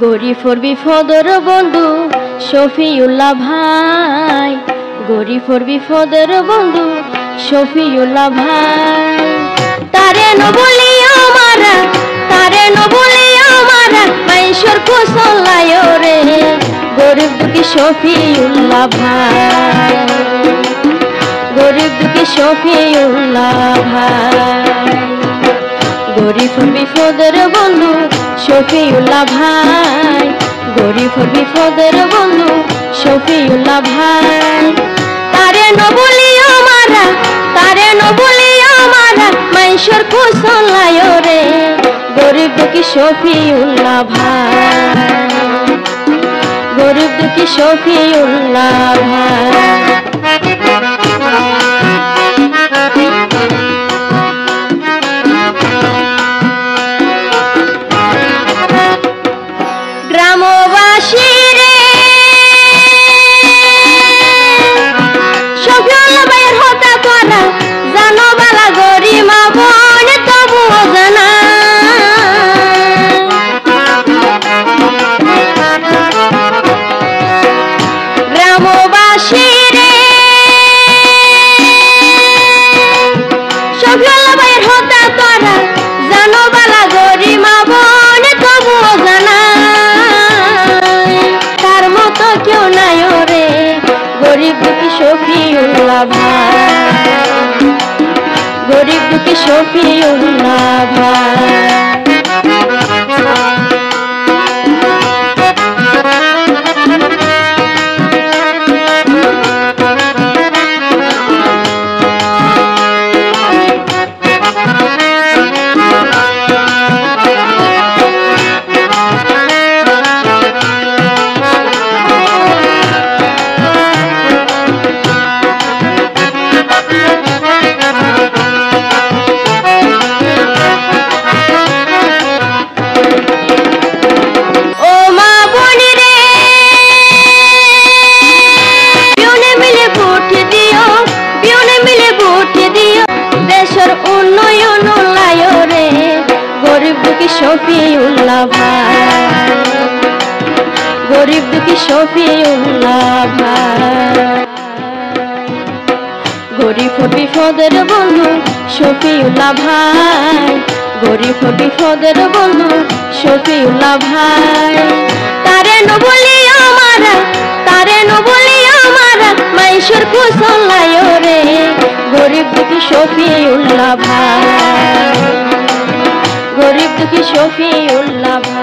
গরিফর বিপদের বন্ধু শফিউল্লাহ ভাই, গরিফর বিপদের বন্ধু শফিউল্লাহ ভাই। তারে নবলি আমারা, তারে নবলি আমারা মাইশর কুসলায় রে, গরিব দুঃখী শফিউল্লাহ ভাই, গরিব দুঃখী শফিউল্লাহ ভাই। গরিফর বিপদের বন্ধু শফিউল্লাহ ভাই, গরিফর বিপদের বন্ধু শফিউল্লাহ ভাই। তারে নবলি আমারা, তারে নবলি আমারা মাইশর কুসলায় রে, গরিব দুঃখী শফিউল্লাহ ভাই, গরিব দুঃখী শফিউল্লাহ ভাই। গ্রামবাসী রে শফিউল্লাহ ভাইয়ের হতা তোরা জানো বালা, গরিমা বোন তবুও জানা। গ্রামবাসী রে শফিউল্লাহ ভাইয়ের হতা তোরা জানো বালা, গরিমা বোন তবুও জানা। তার মতো কেউ নাই রে, গরিব দুঃখী শফিউল্লাহ ভাই, গরিব দুঃখী শফিউল্লাহ ভাই। উন্নয়ন লায় রে, গরিব দুঃখী শফিউল্লাহ ভাই, গরিব দুঃখী শফিউল্লাহ ভাই। গরিফর বিপদের বন্ধু শফিউল্লাহ ভাই, গরিফর বিপদের বন্ধু শফিউল্লাহ ভাই। তারে নবলি আমারা, তারে নবলি আমারা মাইশর কুসলায় রে, গরিব দুঃখী শফিউল্লাহ ভাই, গরিব দুঃখী শফিউল্লাহ ভাই।